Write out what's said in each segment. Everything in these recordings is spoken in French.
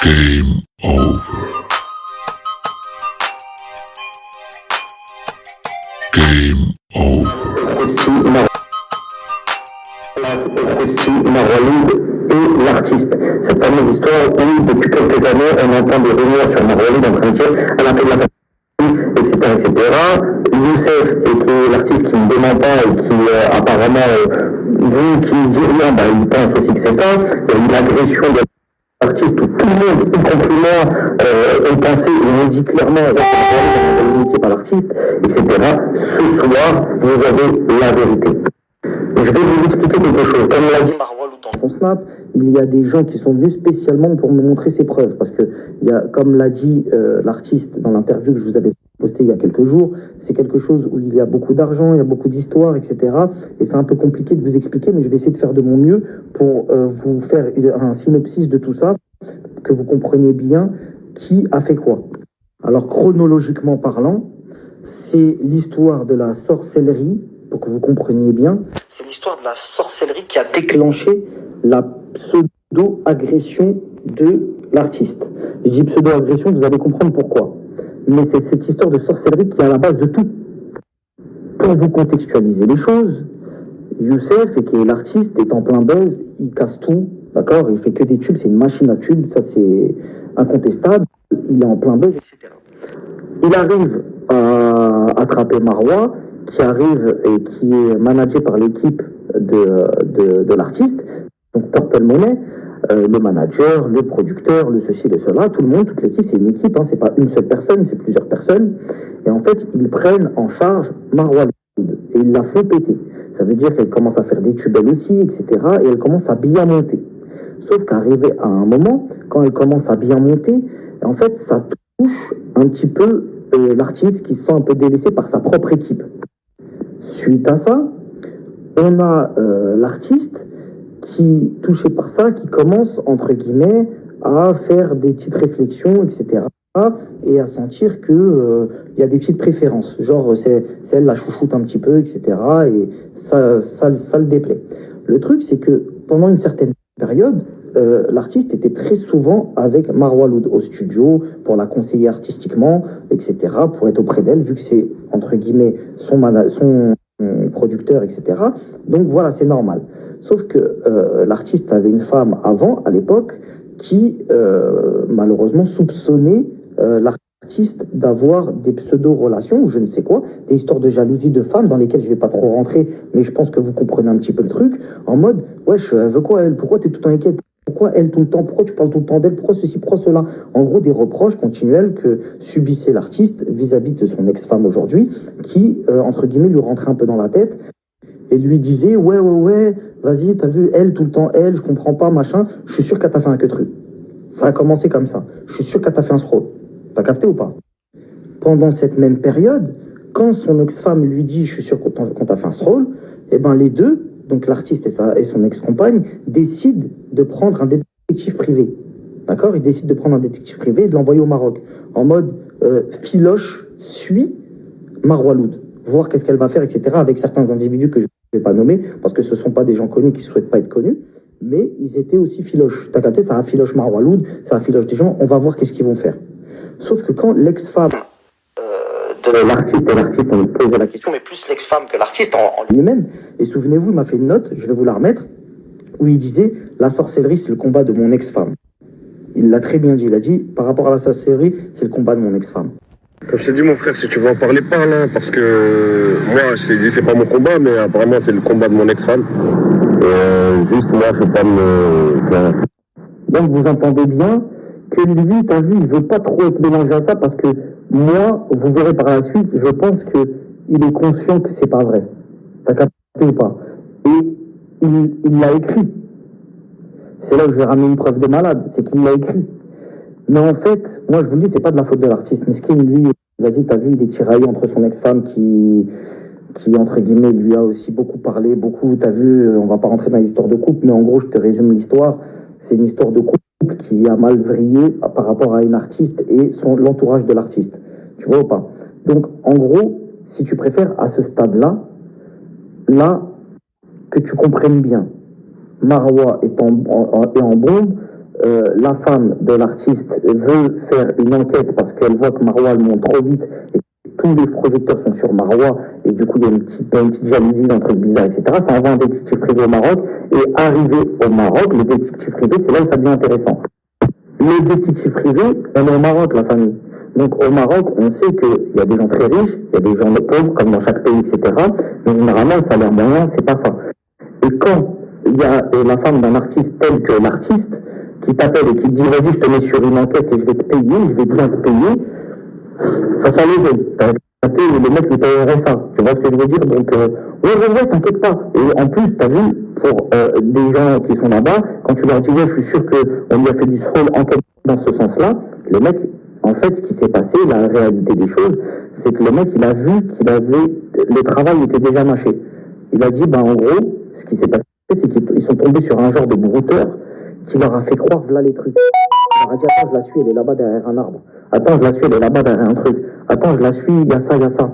Game over. Game over. Marwaloud et l'artiste. Cette fameuse histoire où, depuis quelques années, on entend des rumeurs sur Marwaloud en train de dire à la paix de la famille, etc. Youssef, et qui est l'artiste qui ne dément pas et qui apparemment, vu qu'il dit rien, il pense aussi que c'est ça. Il y a une agression de l'artiste où tout le monde, y compris moi, ont pensé et ont dit clairement qui par l'artiste, etc. Ce soir, vous avez la vérité. Je vais vous expliquer quelque chose. Comme l'a dit Marwaloud dans son snap, il y a des gens qui sont venus spécialement pour me montrer ses preuves. Parce que, comme l'a dit l'artiste dans l'interview que je vous avais postée il y a quelques jours, c'est quelque chose où il y a beaucoup d'argent, il y a beaucoup d'histoires, etc. Et c'est un peu compliqué de vous expliquer, mais je vais essayer de faire de mon mieux pour vous faire un synopsis de tout ça, que vous compreniez bien qui a fait quoi. Alors, chronologiquement parlant, c'est l'histoire de la sorcellerie, pour que vous compreniez bien, c'est l'histoire de la sorcellerie qui a déclenché la pseudo-agression de l'artiste. Je dis pseudo-agression, vous allez comprendre pourquoi. Mais c'est cette histoire de sorcellerie qui est à la base de tout. Pour vous contextualiser les choses, Youssef, qui est l'artiste, est en plein buzz, il casse tout, d'accord. Il fait que des tubes, c'est une machine à tubes, ça c'est incontestable, il est en plein buzz, etc. Il arrive à attraper Marwa, qui arrive et qui est managé par l'équipe de l'artiste, donc Purple Money, le manager, le producteur, le ceci, le cela, tout le monde, toute l'équipe, c'est une équipe, c'est pas une seule personne, c'est plusieurs personnes. Et en fait, ils prennent en charge Marwa et ils la font péter. Ça veut dire qu'elle commence à faire des tubes elle aussi, etc. Et elle commence à bien monter. Sauf qu'arrivé à un moment, quand elle commence à bien monter, en fait, ça touche un petit peu l'artiste qui se sent un peu délaissé par sa propre équipe. Suite à ça, on a l'artiste qui, touché par ça, qui commence, entre guillemets, à faire des petites réflexions, etc. Et à sentir que y a des petites préférences. Genre, c'est elle la chouchoute un petit peu, etc. Et ça le déplaît. Le truc, c'est que pendant une certaine période, l'artiste était très souvent avec Marwaloud au studio pour la conseiller artistiquement, etc., pour être auprès d'elle, vu que c'est, entre guillemets, son producteur, etc. Donc voilà, c'est normal. Sauf que l'artiste avait une femme avant, à l'époque, qui malheureusement soupçonnait l'artiste d'avoir des pseudo-relations, ou je ne sais quoi, des histoires de jalousie de femmes dans lesquelles je ne vais pas trop rentrer, mais je pense que vous comprenez un petit peu le truc, en mode, wesh, elle veut quoi elle? Pourquoi tu es tout le temps avec elle? Pourquoi elle tout le temps? Pourquoi tu parles tout le temps d'elle? Pourquoi ceci? Pourquoi cela? En gros, des reproches continuels que subissait l'artiste vis-à-vis de son ex-femme aujourd'hui, qui, entre guillemets, lui rentrait un peu dans la tête et lui disait, ouais, vas-y, t'as vu, elle, tout le temps, elle, je comprends pas, machin, je suis sûr qu'elle t'a fait un queutru. Ça a commencé comme ça. Je suis sûr qu'elle t'a fait un scroll. T'as capté ou pas? Pendant cette même période, quand son ex-femme lui dit, je suis sûr qu'on t'a fait un scroll, eh ben les deux, donc l'artiste et son ex-compagne, décident de prendre un détective privé. D'accord? Ils décident de prendre un détective privé et de l'envoyer au Maroc. En mode, Filoche suit Marwaloud. Voir qu'est-ce qu'elle va faire, etc. avec certains individus que je ne vais pas nommer, parce que ce ne sont pas des gens connus qui ne souhaitent pas être connus, mais ils étaient aussi filoches. T'as capté? Ça affiloche Marwaloud, ça affiloche des gens, on va voir qu'est-ce qu'ils vont faire. Sauf que quand l'ex-femme de l'artiste et l'artiste, on lui posait la question, mais plus l'ex-femme que l'artiste en lui-même, et souvenez-vous, il m'a fait une note, je vais vous la remettre, où il disait, la sorcellerie, c'est le combat de mon ex-femme. Il l'a très bien dit, il a dit, par rapport à la sorcellerie, c'est le combat de mon ex-femme. Comme je t'ai dit, mon frère, si tu veux en parler, parle, hein, parce que moi, je t'ai dit, c'est pas mon combat, mais apparemment, c'est le combat de mon ex-femme. Juste, moi, je peux pas me... Donc, vous entendez bien que lui, t'as vu, il veut pas trop être mélangé à ça, parce que moi, vous verrez par la suite, je pense qu'il est conscient que c'est pas vrai. T'as capté ou pas? Et il l'a écrit. C'est là où je vais ramener une preuve de malade, c'est qu'il l'a écrit. Mais en fait, moi je vous le dis, c'est pas de la faute de l'artiste. Mesquine, lui, vas-y, t'as vu, il est tiraillé entre son ex-femme qui, entre guillemets, lui a aussi beaucoup parlé, beaucoup, t'as vu, on va pas rentrer dans l'histoire de couple, mais en gros, je te résume l'histoire. C'est une histoire de couple qui a mal vrillé par rapport à une artiste et l'entourage de l'artiste. Tu vois ou pas? Donc, en gros, si tu préfères, à ce stade-là, que tu comprennes bien, Marwa est en bombe, la femme de l'artiste veut faire une enquête parce qu'elle voit que Marois le monte trop vite et tous les projecteurs sont sur Marois et du coup il y a une petite jalousie, un truc bizarre, etc. Ça envoie un détective privé au Maroc et arrivé au Maroc, le détective privé, c'est là où ça devient intéressant. Le détective privé, on est au Maroc, la famille. Donc au Maroc, on sait qu'il y a des gens très riches, il y a des gens pauvres, comme dans chaque pays, etc. Mais généralement, le salaire moyen, c'est pas ça. Et quand il y a la femme d'un artiste tel que l'artiste, qui t'appelle et qui te dit vas-y, je te mets sur une enquête et je vais te payer, je vais bien te payer, ça sent léger. Le mec lui payerait ça. Tu vois ce que je veux dire? Donc, ouais, t'inquiète pas. Et en plus, t'as vu, pour des gens qui sont là-bas, quand tu leur dis, ouais, je suis sûr qu'on lui a fait du rôle enquête dans ce sens-là, le mec, en fait, ce qui s'est passé, la réalité des choses, c'est que le mec, il a vu qu'il avait, le travail était déjà mâché. Il a dit, en gros, ce qui s'est passé, c'est qu'ils sont tombés sur un genre de brouteur qui leur a fait croire, voilà les trucs. Il leur a dit, attends, je la suis, elle est là-bas derrière un arbre. Attends, je la suis, elle est là-bas derrière un truc. Attends, je la suis, il y a ça, il y a ça.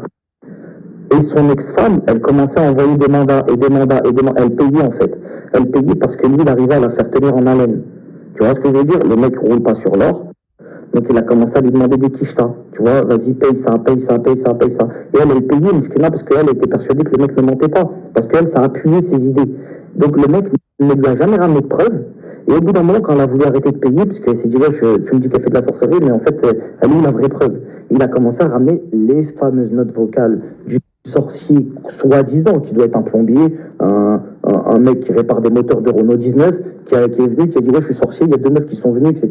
Et son ex-femme, elle commençait à envoyer des mandats et des mandats et des mandats. Elle payait en fait. Elle payait parce que lui, il arrivait à la faire tenir en haleine. Tu vois ce que je veux dire? Le mec roule pas sur l'or. Donc il a commencé à lui demander des quichetas. Tu vois, vas-y, paye ça, paye ça, paye ça, paye ça. Et elle payait, Miskina, parce qu'elle était persuadée que le mec ne mentait pas. Parce qu'elle, ça appuyait ses idées. Donc le mec ne lui a jamais ramené de preuves. Et au bout d'un moment, quand elle a voulu arrêter de payer, puisqu'elle s'est dit, ouais, tu me dis qu'elle fait de la sorcellerie, mais en fait, elle a eu la vraie preuve. Il a commencé à ramener les fameuses notes vocales du sorcier, soi-disant, qui doit être un plombier, un mec qui répare des moteurs de Renault 19, qui est venu, qui a dit, ouais, je suis sorcier, il y a 2 meufs qui sont venues, etc.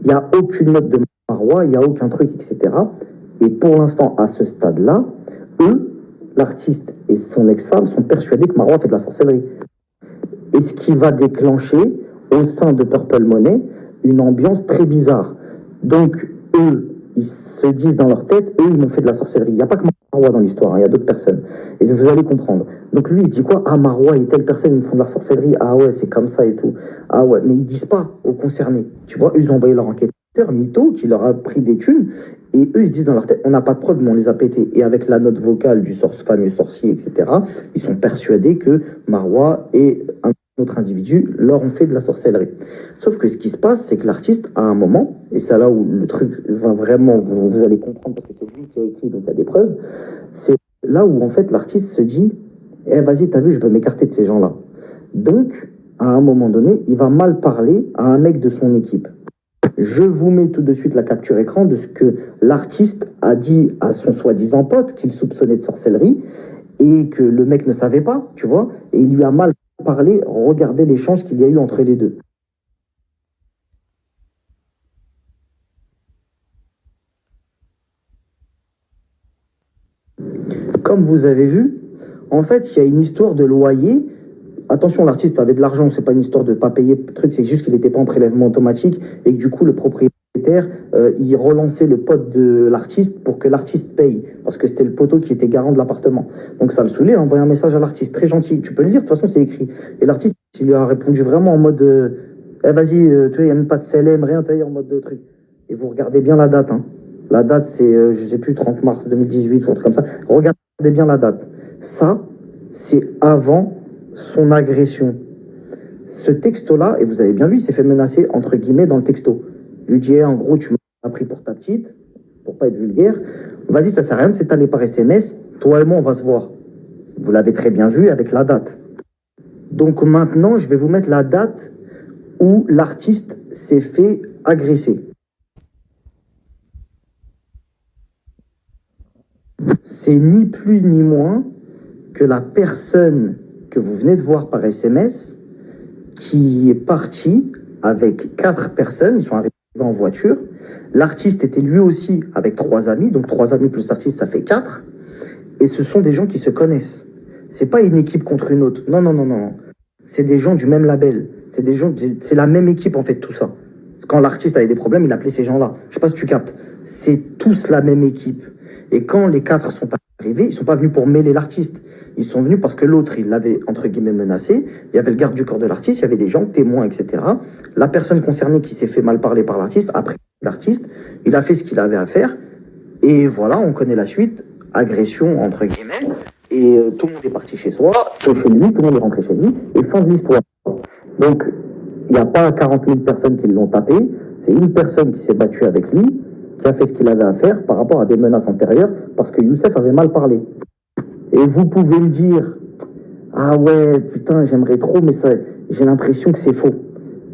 Il n'y a aucune note de Marois, il n'y a aucun truc, etc. Et pour l'instant, à ce stade-là, eux, l'artiste et son ex-femme, sont persuadés que Marois fait de la sorcellerie. Et ce qui va déclencher, au sein de Purple Money, une ambiance très bizarre. Donc, eux, ils se disent dans leur tête, eux, ils m'ont fait de la sorcellerie. Il n'y a pas que Marois dans l'histoire, il y a d'autres personnes. Et vous allez comprendre. Donc lui, il se dit quoi? Ah, Marois et telle personne, ils me font de la sorcellerie. Ah ouais, c'est comme ça et tout. Ah ouais, mais ils disent pas aux concernés. Tu vois, eux, ils ont envoyé leur enquêteur, Mytho, qui leur a pris des thunes. Et eux, ils se disent dans leur tête, on n'a pas de preuves, mais on les a pétés. Et avec la note vocale du fameux sorcier, etc., ils sont persuadés que Marois et un autre individu leur ont fait de la sorcellerie. Sauf que ce qui se passe, c'est que l'artiste, à un moment, et c'est là où le truc va vraiment, vous allez comprendre, parce que c'est lui qui a écrit, donc il y a des preuves, c'est là où en fait l'artiste se dit, vas-y, t'as vu, je veux m'écarter de ces gens-là. Donc, à un moment donné, il va mal parler à un mec de son équipe. Je vous mets tout de suite la capture écran de ce que l'artiste a dit à son soi-disant pote qu'il soupçonnait de sorcellerie et que le mec ne savait pas, tu vois, et il lui a mal parlé. Regardez l'échange qu'il y a eu entre les deux. Comme vous avez vu, en fait, il y a une histoire de loyer. Attention, l'artiste avait de l'argent, c'est pas une histoire de ne pas payer le truc, c'est juste qu'il n'était pas en prélèvement automatique et que du coup, le propriétaire, il relançait le pote de l'artiste pour que l'artiste paye, parce que c'était le poteau qui était garant de l'appartement. Donc ça le saoulait, il a envoyé un message à l'artiste, très gentil, tu peux le lire, de toute façon c'est écrit. Et l'artiste, il lui a répondu vraiment en mode, vas-y, tu vois, il n'y a même pas de CLM, rien, en mode de truc. Et vous regardez bien la date, hein. La date, c'est, je sais plus, 30 mars 2018 ou un truc comme ça. Regardez bien la date. Ça, c'est avant son agression. Ce texto-là, et vous avez bien vu, il s'est fait menacer, entre guillemets, dans le texto. Il lui dit, en gros, tu m'as pris pour ta petite, pour pas être vulgaire. Vas-y, ça sert à rien de s'étaler par SMS. Toi et moi, on va se voir. Vous l'avez très bien vu avec la date. Donc maintenant, je vais vous mettre la date où l'artiste s'est fait agresser. C'est ni plus ni moins que la personne que vous venez de voir par SMS qui est partie avec 4 personnes, ils sont arrivés en voiture. L'artiste était lui aussi avec 3 amis, donc 3 amis plus l'artiste, ça fait 4. Et ce sont des gens qui se connaissent. C'est pas une équipe contre une autre. Non, non, non, non. C'est des gens du même label. C'est des gens, c'est la même équipe en fait, tout ça. Quand l'artiste avait des problèmes, il appelait ces gens-là. Je sais pas si tu captes. C'est tous la même équipe. Et quand les 4 sont arrivés, ils sont pas venus pour mêler l'artiste. Ils sont venus parce que l'autre, il l'avait, entre guillemets, menacé. Il y avait le garde du corps de l'artiste, il y avait des gens, témoins, etc. La personne concernée qui s'est fait mal parler par l'artiste, après l'artiste, il a fait ce qu'il avait à faire. Et voilà, on connaît la suite. Agression, entre guillemets. Et tout le monde est parti chez soi, chez lui, tout le monde est rentré chez lui. Et fin de l'histoire. Donc, Il n'y a pas 40 000 personnes qui l'ont tapé, c'est une personne qui s'est battue avec lui, qui a fait ce qu'il avait à faire par rapport à des menaces antérieures, parce que Youssef avait mal parlé. Et vous pouvez me dire, ah ouais, putain, j'aimerais trop, mais ça, j'ai l'impression que c'est faux.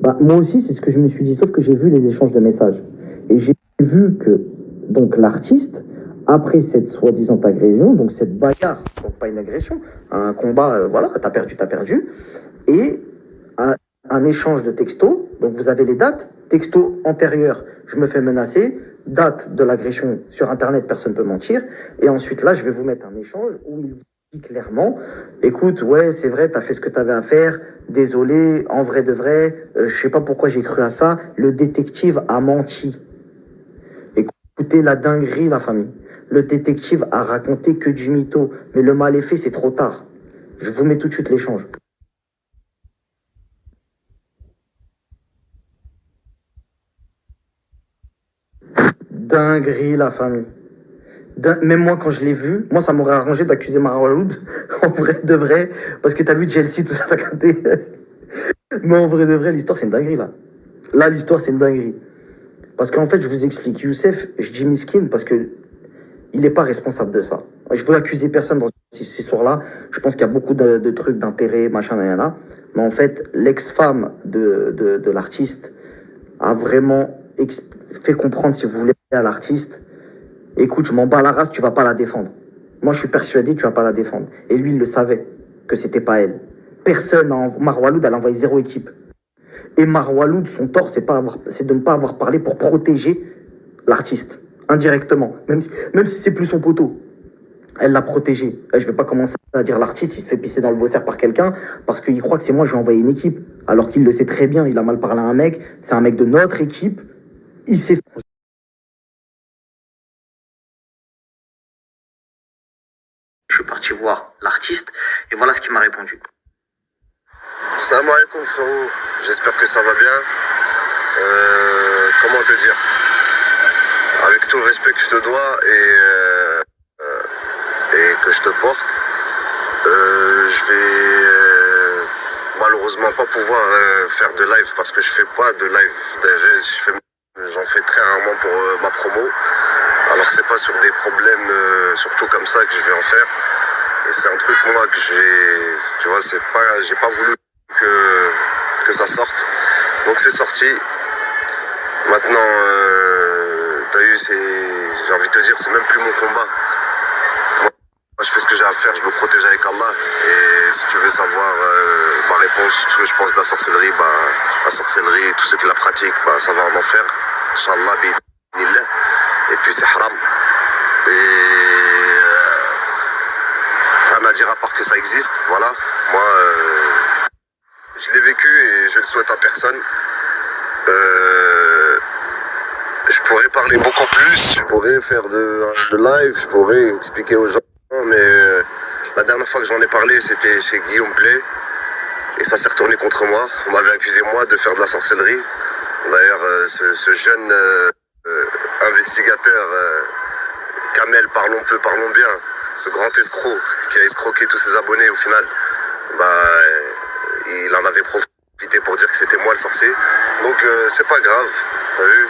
Bah, moi aussi, c'est ce que je me suis dit, sauf que j'ai vu les échanges de messages. Et j'ai vu que, donc, l'artiste, après cette soi-disant agression, donc cette bagarre, donc pas une agression, un combat, voilà, t'as perdu, et un échange de textos, donc vous avez les dates, texto antérieur, je me fais menacer, date de l'agression sur Internet, personne ne peut mentir, et ensuite là, je vais vous mettre un échange où il dit clairement, écoute, ouais, c'est vrai, t'as fait ce que t'avais à faire, désolé, en vrai de vrai, je sais pas pourquoi j'ai cru à ça, le détective a menti. Écoutez la dinguerie, la famille. Le détective a raconté que du mytho, mais le mal est fait, c'est trop tard. Je vous mets tout de suite l'échange. Dinguerie, la famille. Même moi, quand je l'ai vu, moi, ça m'aurait arrangé d'accuser Marwaloud, en vrai de vrai, parce que t'as vu Chelsea, tout ça, t'as capté. Mais en vrai de vrai, l'histoire, c'est une dinguerie, là. Là, l'histoire, c'est une dinguerie. Parce qu'en fait, je vous explique, Youssef, je dis miskin parce que il n'est pas responsable de ça. Je veux accuser personne dans cette histoire-là. Je pense qu'il y a beaucoup de trucs d'intérêt, machin, là. Mais en fait, l'ex-femme de l'artiste a vraiment fait comprendre, si vous voulez, à l'artiste, écoute, je m'en bats la race, tu vas pas la défendre. Moi, je suis persuadé que tu vas pas la défendre. Et lui, il le savait, que c'était pas elle. Personne, Marwaloud, elle a envoyé 0 équipe. Et Marwaloud, son tort, c'est de ne pas avoir parlé pour protéger l'artiste, indirectement, même si c'est plus son poteau. Elle l'a protégé. Je vais pas commencer à dire l'artiste, il se fait pisser dans le Vaussaire par quelqu'un, parce qu'il croit que c'est moi, je lui ai envoyé une équipe. Alors qu'il le sait très bien, il a mal parlé à un mec, c'est un mec de notre équipe, il s'est... Je suis parti voir l'artiste, et voilà ce qu'il m'a répondu. Salam alaikum frérot, j'espère que ça va bien. Comment te dire, avec tout le respect que je te dois et que je te porte, je vais malheureusement pas pouvoir faire de live parce que je fais pas de live. J'en fais très rarement pour ma promo. Alors c'est pas sur des problèmes surtout comme ça que je vais en faire. Et c'est un truc moi que tu vois, j'ai pas voulu que ça sorte. Donc c'est sorti. Maintenant, t'as eu, j'ai envie de te dire, c'est même plus mon combat. Moi, je fais ce que j'ai à faire, je me protège avec Allah. Et si tu veux savoir ma réponse, ce que je pense de la sorcellerie, la sorcellerie, tous ceux qui la pratiquent, ça va en enfer. Inch'Allah, bi'idhnillah. Et puis c'est haram. Et rien à dire à part que ça existe. Voilà. Moi, je l'ai vécu et je le souhaite à personne. Je pourrais parler beaucoup plus, je pourrais faire de live, je pourrais expliquer aux gens, mais la dernière fois que j'en ai parlé, c'était chez Guillaume Play, et ça s'est retourné contre moi. On m'avait accusé, moi, de faire de la sorcellerie. D'ailleurs, ce jeune investigateur, Kamel, parlons peu, parlons bien, ce grand escroc qui a escroqué tous ses abonnés au final, il en avait profité pour dire que c'était moi le sorcier. Donc c'est pas grave, t'as vu.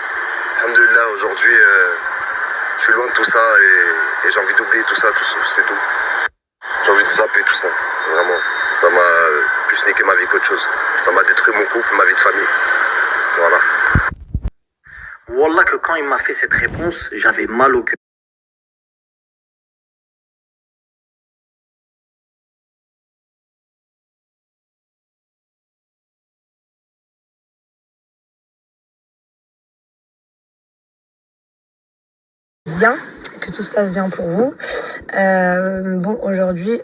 Alhamdoulilah, aujourd'hui je suis loin de tout ça et j'ai envie d'oublier tout ça, c'est tout. J'ai envie de zapper tout ça, vraiment. Ça m'a plus niqué ma vie qu'autre chose. Ça m'a détruit mon couple, ma vie de famille. Voilà. Wallah que quand il m'a fait cette réponse, j'avais mal au cœur. Bien, que tout se passe bien pour vous. Bon, aujourd'hui,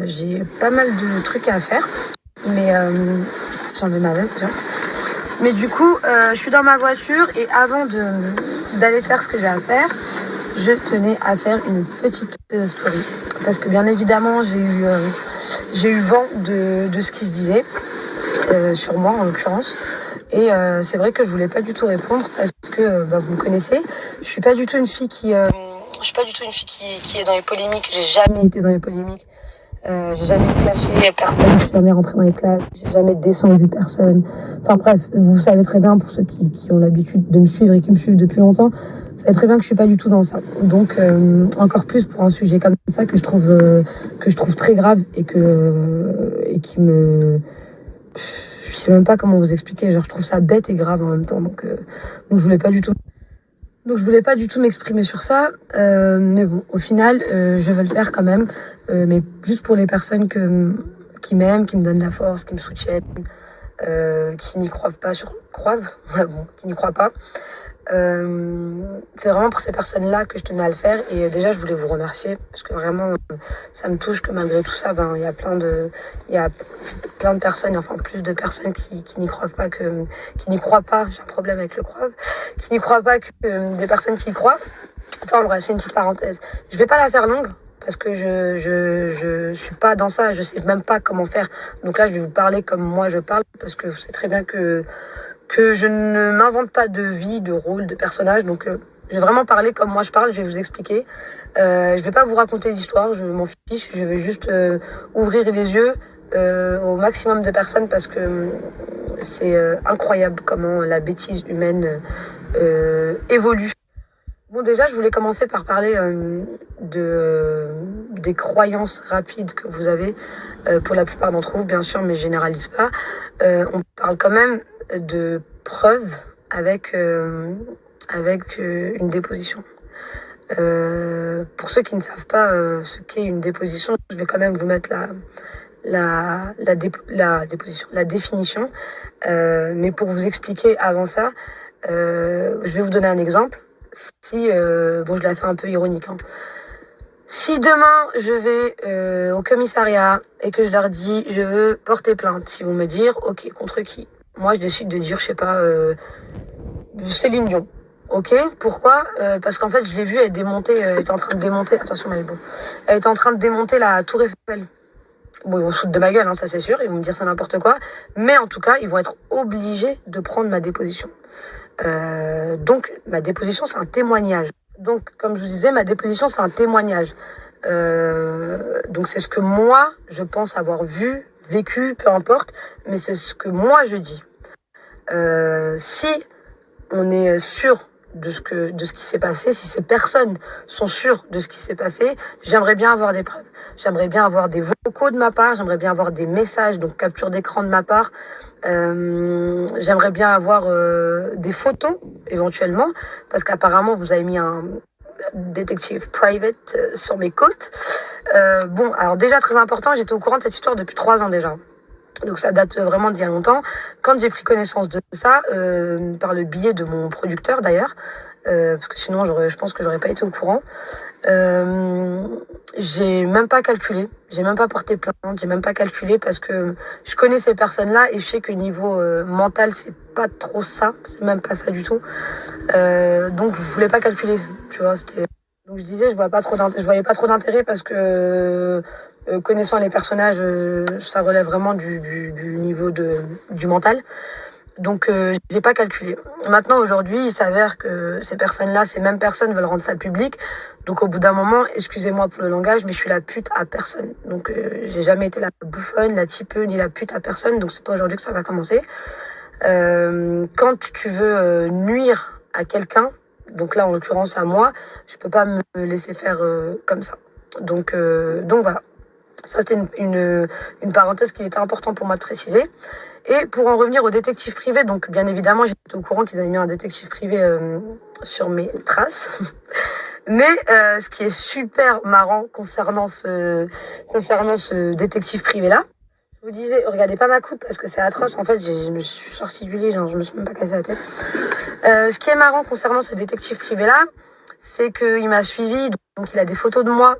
j'ai pas mal de trucs à faire, mais j'en ai marre déjà. Mais du coup, je suis dans ma voiture et avant d'aller faire ce que j'ai à faire, je tenais à faire une petite story. Parce que bien évidemment, j'ai eu vent de ce qui se disait, sur moi en l'occurrence. Et c'est vrai que je voulais pas du tout répondre parce que vous me connaissez. Je suis pas du tout une fille qui est dans les polémiques. J'ai jamais été dans les polémiques. J'ai jamais clashé personne, je suis jamais rentrée dans les clashs, j'ai jamais descendu personne. Enfin bref, vous savez très bien, pour ceux qui ont l'habitude de me suivre et qui me suivent depuis longtemps, vous savez très bien que je suis pas du tout dans ça. Donc encore plus pour un sujet comme ça que je trouve très grave et qui me... Je sais même pas comment vous expliquer, genre je trouve ça bête et grave en même temps. Donc je voulais pas du tout m'exprimer sur ça, mais bon, au final, je vais le faire quand même, mais juste pour les personnes qui m'aiment, qui me donnent la force, qui me soutiennent, qui n'y croient pas qui n'y croient pas. C'est vraiment pour ces personnes-là que je tenais à le faire, et déjà je voulais vous remercier parce que vraiment ça me touche que malgré tout ça, il y a plein de personnes, enfin plus de personnes qui n'y croient pas, j'ai un problème avec le croire, qui n'y croient pas, que des personnes qui y croient. Enfin bref, c'est une petite parenthèse. Je vais pas la faire longue parce que je suis pas dans ça, je sais même pas comment faire. Donc là je vais vous parler comme moi je parle, parce que vous savez très bien que je ne m'invente pas de vie, de rôle, de personnage. Donc, je vais vraiment parler comme moi je parle, je vais vous expliquer. Je vais pas vous raconter l'histoire, je m'en fiche. Je vais juste ouvrir les yeux au maximum de personnes, parce que c'est incroyable comment la bêtise humaine évolue. Bon, déjà, je voulais commencer par parler des croyances rapides que vous avez, pour la plupart d'entre vous, bien sûr, mais je généralise pas. On parle quand même de preuves avec une déposition. Pour ceux qui ne savent pas ce qu'est une déposition, je vais quand même vous mettre la définition. Mais pour vous expliquer avant ça, je vais vous donner un exemple. Je l'ai fait un peu ironique, hein. Si demain je vais au commissariat et que je leur dis je veux porter plainte, ils vont me dire ok, contre qui? Moi je décide de dire, je sais pas, Céline Dion. Ok, pourquoi? Parce qu'en fait je l'ai vue, elle était en train de démonter, attention Maëlle, elle était en train de démonter la tour Eiffel. Bon, ils vont se foutre de ma gueule, hein, ça c'est sûr, ils vont me dire ça n'importe quoi, mais en tout cas ils vont être obligés de prendre ma déposition. Donc ma déposition c'est un témoignage. Donc comme je vous disais, ma déposition c'est un témoignage. Donc c'est ce que moi je pense avoir vu, vécu, peu importe, mais c'est ce que moi je dis. Si on est sûr de ce qui s'est passé, si ces personnes sont sûres de ce qui s'est passé, j'aimerais bien avoir des preuves. J'aimerais bien avoir des vocaux de ma part, j'aimerais bien avoir des messages, donc capture d'écran de ma part. J'aimerais bien avoir des photos éventuellement, parce qu'apparemment vous avez mis un détective private sur mes côtes. Bon, alors déjà très important, j'étais au courant de cette histoire depuis 3 ans déjà. Donc ça date vraiment d'il y a longtemps. Quand j'ai pris connaissance de ça, par le biais de mon producteur d'ailleurs, parce que sinon je pense que j'aurais pas été au courant. J'ai même pas calculé, j'ai même pas porté plainte, j'ai même pas calculé, parce que je connais ces personnes-là et je sais que niveau mental c'est pas trop ça, c'est même pas ça du tout. Donc je voulais pas calculer, tu vois. Donc je disais, je voyais pas trop d'intérêt, parce que connaissant les personnages, ça relève vraiment du niveau du mental. Donc j'ai pas calculé. Maintenant aujourd'hui, il s'avère que ces mêmes personnes veulent rendre ça public. Donc au bout d'un moment, excusez-moi pour le langage, mais je suis la pute à personne. Donc j'ai jamais été la bouffonne, la tipeuse, ni la pute à personne. Donc c'est pas aujourd'hui que ça va commencer. Quand tu veux nuire à quelqu'un, donc là en l'occurrence à moi, je peux pas me laisser faire comme ça. Donc voilà. Ça, c'était une parenthèse qui était importante pour moi de préciser. Et pour en revenir au détective privé, donc bien évidemment, j'étais au courant qu'ils avaient mis un détective privé sur mes traces. Mais ce qui est super marrant concernant ce détective privé-là, je vous disais, regardez pas ma coupe parce que c'est atroce. En fait, je me suis sortie du lit, genre, je me suis même pas cassé la tête. Ce qui est marrant concernant ce détective privé-là, c'est qu'il m'a suivi, donc il a des photos de moi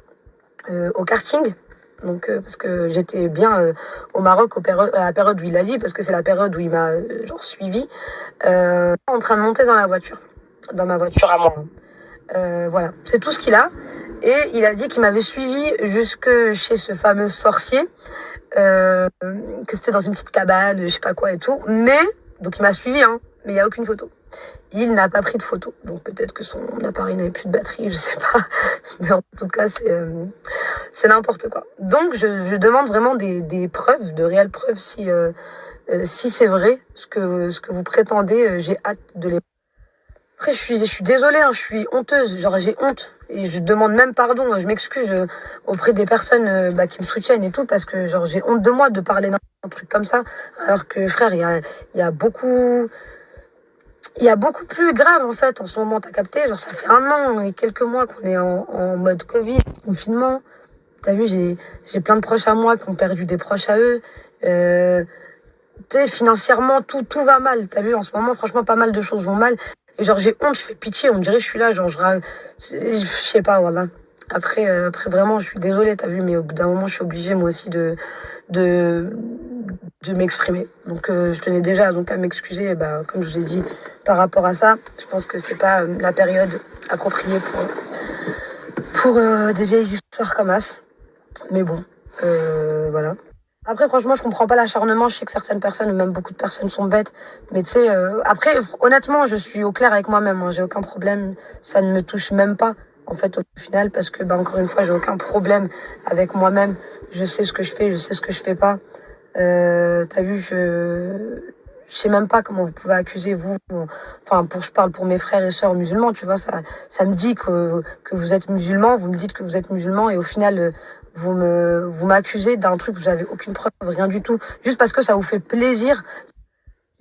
au karting. Donc parce que j'étais bien au Maroc à la période où il l'a dit, parce que c'est la période où il m'a suivi, en train de monter dans ma voiture à moi. Voilà, c'est tout ce qu'il a. Et il a dit qu'il m'avait suivi jusque chez ce fameux sorcier, que c'était dans une petite cabane, je sais pas quoi et tout. Mais donc il m'a suivi, hein, mais il y a aucune photo. Il n'a pas pris de photo. Donc peut-être que son appareil n'avait plus de batterie, je sais pas. Mais en tout cas, c'est n'importe quoi. Donc je demande vraiment des preuves, de réelles preuves si c'est vrai ce que vous prétendez. J'ai hâte de les... Après, je suis désolée, hein, je suis honteuse. Genre, j'ai honte. Et je demande même pardon. Je m'excuse auprès des personnes qui me soutiennent et tout, parce que genre j'ai honte de moi de parler d'un truc comme ça. Alors que frère, il y a beaucoup plus grave en fait en ce moment, t'as capté? Genre ça fait 1 an et quelques mois qu'on est en mode Covid, confinement. T'as vu, j'ai plein de proches à moi qui ont perdu des proches à eux. Tu sais, financièrement, tout va mal. T'as vu, en ce moment, franchement, pas mal de choses vont mal. Et genre, j'ai honte, je fais pitié. On me dirait, je suis là, genre, je sais pas, voilà. Après, vraiment, je suis désolée, t'as vu, mais au bout d'un moment, je suis obligée, moi aussi, de m'exprimer. Donc, je tenais déjà donc à m'excuser, comme je vous ai dit, par rapport à ça. Je pense que c'est pas la période appropriée pour des vieilles histoires comme ça. Mais bon, voilà. Après, franchement, je comprends pas l'acharnement. Je sais que certaines personnes, ou même beaucoup de personnes, sont bêtes. Mais tu sais, après, honnêtement, je suis au clair avec moi-même. Hein. J'ai aucun problème. Ça ne me touche même pas, en fait, au final. Parce que, encore une fois, j'ai aucun problème avec moi-même. Je sais ce que je fais, je sais ce que je fais pas. T'as vu, je sais même pas comment vous pouvez accuser, vous. Enfin, je parle pour mes frères et sœurs musulmans, tu vois. Ça me dit que vous êtes musulmans. Vous me dites que vous êtes musulmans. Et au final... vous m'accusez d'un truc où j'avais aucune preuve, rien du tout, juste parce que ça vous fait plaisir.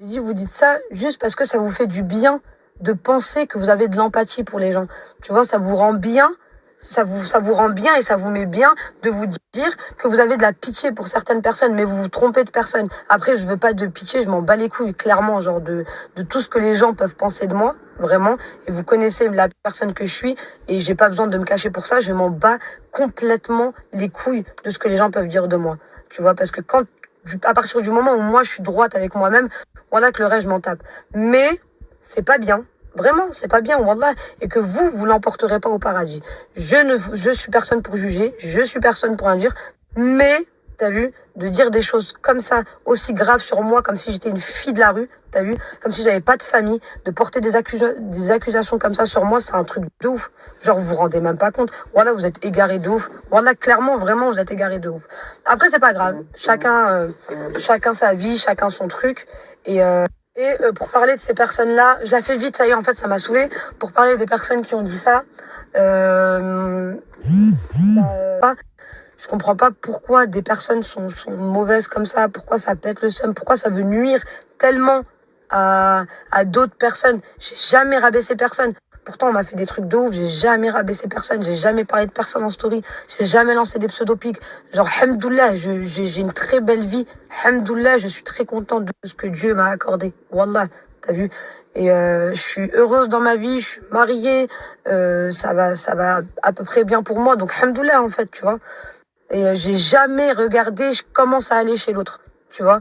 J'ai dit, vous dites ça juste parce que ça vous fait du bien de penser que vous avez de l'empathie pour les gens. Tu vois, ça vous rend bien, ça vous rend bien et ça vous met bien de vous dire que vous avez de la pitié pour certaines personnes, mais vous vous trompez de personnes. Après, je veux pas de pitié, je m'en bats les couilles, clairement, genre de tout ce que les gens peuvent penser de moi, vraiment. Et vous connaissez la personne que je suis et j'ai pas besoin de me cacher pour ça, je m'en bats complètement les couilles de ce que les gens peuvent dire de moi. Tu vois, parce que à partir du moment où moi je suis droite avec moi-même, voilà que le reste je m'en tape. Mais c'est pas bien. Vraiment, c'est pas bien, wallah, et que vous l'emporterez pas au paradis. Je suis personne pour juger, je suis personne pour en dire, mais, t'as vu, de dire des choses comme ça, aussi graves sur moi, comme si j'étais une fille de la rue, t'as vu, comme si j'avais pas de famille, de porter des accusations comme ça sur moi, c'est un truc de ouf. Genre, vous vous rendez même pas compte. Voilà, vous êtes égarés de ouf. Voilà, clairement, vraiment, vous êtes égarés de ouf. Après, c'est pas grave. Chacun sa vie, chacun son truc. Et pour parler de ces personnes-là, je la fais vite, ça y est, en fait, ça m'a saoulée. Pour parler des personnes qui ont dit ça, je comprends pas pourquoi des personnes sont mauvaises comme ça, pourquoi ça pète le seum, pourquoi ça veut nuire tellement à d'autres personnes. J'ai jamais rabaissé personne. Pourtant, on m'a fait des trucs de ouf, j'ai jamais rabaissé personne, j'ai jamais parlé de personne en story, j'ai jamais lancé des pseudopics. Genre, hamdoullah, j'ai une très belle vie. Hamdoullah, je suis très contente de ce que Dieu m'a accordé. Wallah, t'as vu? Et je suis heureuse dans ma vie, je suis mariée, ça va à peu près bien pour moi. Donc, hamdoullah, en fait, tu vois. Et j'ai jamais regardé comment ça allait chez l'autre, tu vois.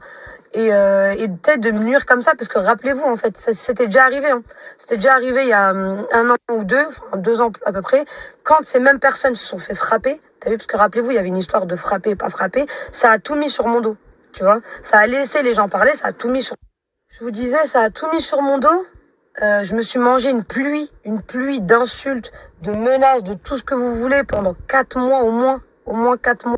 Et peut-être de me nuire comme ça, parce que rappelez-vous, en fait, c'était déjà arrivé. Hein. C'était déjà arrivé il y a 1 an ou 2, enfin 2 ans à peu près, quand ces mêmes personnes se sont fait frapper. T'as vu, parce que rappelez-vous, il y avait une histoire de frapper, pas frapper. Ça a tout mis sur mon dos, tu vois. Ça a laissé les gens parler, ça a tout mis sur... Je vous disais, ça a tout mis sur mon dos. Je me suis mangé une pluie d'insultes, de menaces, de tout ce que vous voulez pendant 4 mois au moins 4 mois.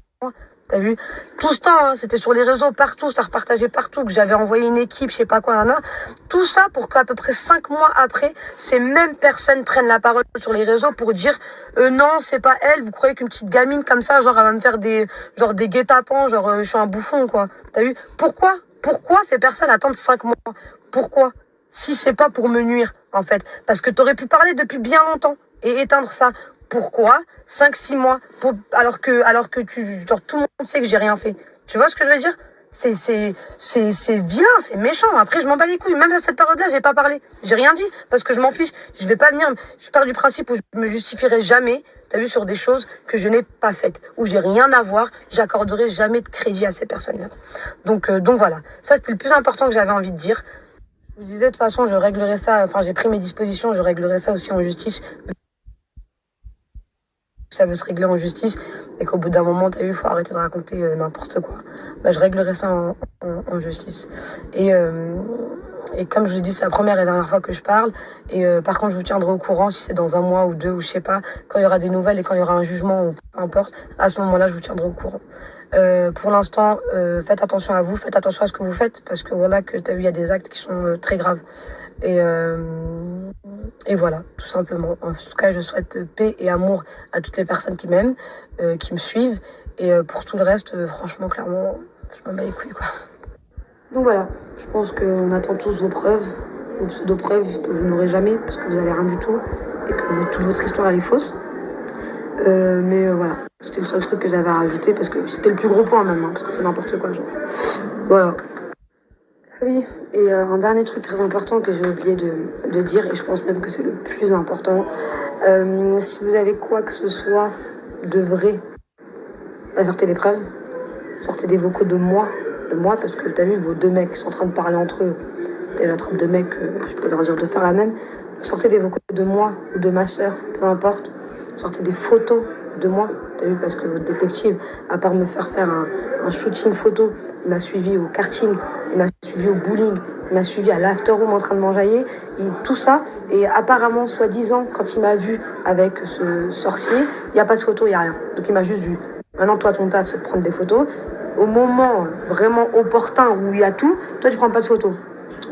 T'as vu? Tout ce temps, hein, c'était sur les réseaux, partout, ça repartageait partout, que j'avais envoyé une équipe, je sais pas quoi, là. Tout ça pour qu'à peu près 5 mois après, ces mêmes personnes prennent la parole sur les réseaux pour dire non, c'est pas elle, vous croyez qu'une petite gamine comme ça, genre, elle va me faire des guet-apens, genre, je suis un bouffon, quoi. T'as vu? Pourquoi ces personnes attendent 5 mois? Pourquoi? Si c'est pas pour me nuire, en fait. Parce que t'aurais pu parler depuis bien longtemps et éteindre ça. Pourquoi 5-6 mois alors que genre tout le monde sait que j'ai rien fait. Tu vois ce que je veux dire? C'est vilain, c'est méchant. Après, je m'en bats les couilles. Même à cette période-là, j'ai pas parlé. J'ai rien dit parce que je m'en fiche. Je vais pas venir. Je pars du principe où je me justifierai jamais. T'as vu, sur des choses que je n'ai pas faites, où j'ai rien à voir. J'accorderai jamais de crédit à ces personnes-là. Donc voilà. Ça, c'était le plus important que j'avais envie de dire. Je vous disais, de toute façon, je réglerai ça. Enfin, j'ai pris mes dispositions. Je réglerai ça aussi en justice. Ça veut se régler en justice et qu'au bout d'un moment, t'as vu, il faut arrêter de raconter n'importe quoi. Je réglerai ça en justice. Et Et comme je vous ai dit, c'est la première et dernière fois que je parle. Et par contre, je vous tiendrai au courant si c'est dans un mois ou deux ou je sais pas, quand il y aura des nouvelles et quand il y aura un jugement ou peu importe. À ce moment-là, je vous tiendrai au courant. Pour l'instant, faites attention à vous, faites attention à ce que vous faites parce que voilà que t'as vu, il y a des actes qui sont très graves. Et voilà, tout simplement. En tout cas, je souhaite paix et amour à toutes les personnes qui m'aiment, qui me suivent. Et pour tout le reste, franchement, clairement, je m'en bats les couilles, quoi. Donc voilà, je pense qu'on attend tous vos preuves, vos pseudo-preuves que vous n'aurez jamais parce que vous n'avez rien du tout et que toute votre histoire elle est fausse. Mais voilà, c'était le seul truc que j'avais à rajouter parce que c'était le plus gros point même, hein, parce que c'est n'importe quoi, genre. Voilà. Ah oui, et un dernier truc très important que j'ai oublié de dire, et je pense même que c'est le plus important, si vous avez quoi que ce soit de vrai, bah, sortez les preuves, sortez des vocaux de moi, parce que t'as vu, vos deux mecs sont en train de parler entre eux, t'as la troupe de mecs, je peux leur dire de faire la même, sortez des vocaux de moi ou de ma sœur, peu importe, sortez des photos de moi, t'as vu, parce que votre détective, à part me faire un shooting photo, il m'a suivi au karting, il m'a suivi au bowling, il m'a suivi à l'afterroom en train de manger, tout ça, et apparemment, soi-disant, quand il m'a vu avec ce sorcier, il n'y a pas de photo, il n'y a rien, donc il m'a juste vu. Maintenant, toi, ton taf, c'est de prendre des photos. Au moment vraiment opportun où il y a tout, toi, tu prends pas de photos.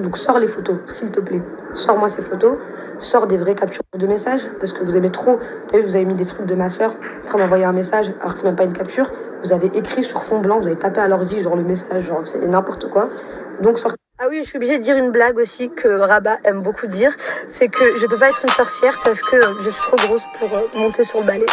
Donc, sors les photos, s'il te plaît. Sors-moi ces photos. Sors des vraies captures de messages, parce que vous aimez trop. T'as vu, vous avez mis des trucs de ma sœur, en train d'envoyer un message, alors que c'est même pas une capture. Vous avez écrit sur fond blanc, vous avez tapé à l'ordi, genre le message, genre c'est n'importe quoi. Donc, sortez. Ah oui, je suis obligée de dire une blague aussi que Rabat aime beaucoup dire. C'est que je peux pas être une sorcière parce que je suis trop grosse pour monter sur le balai.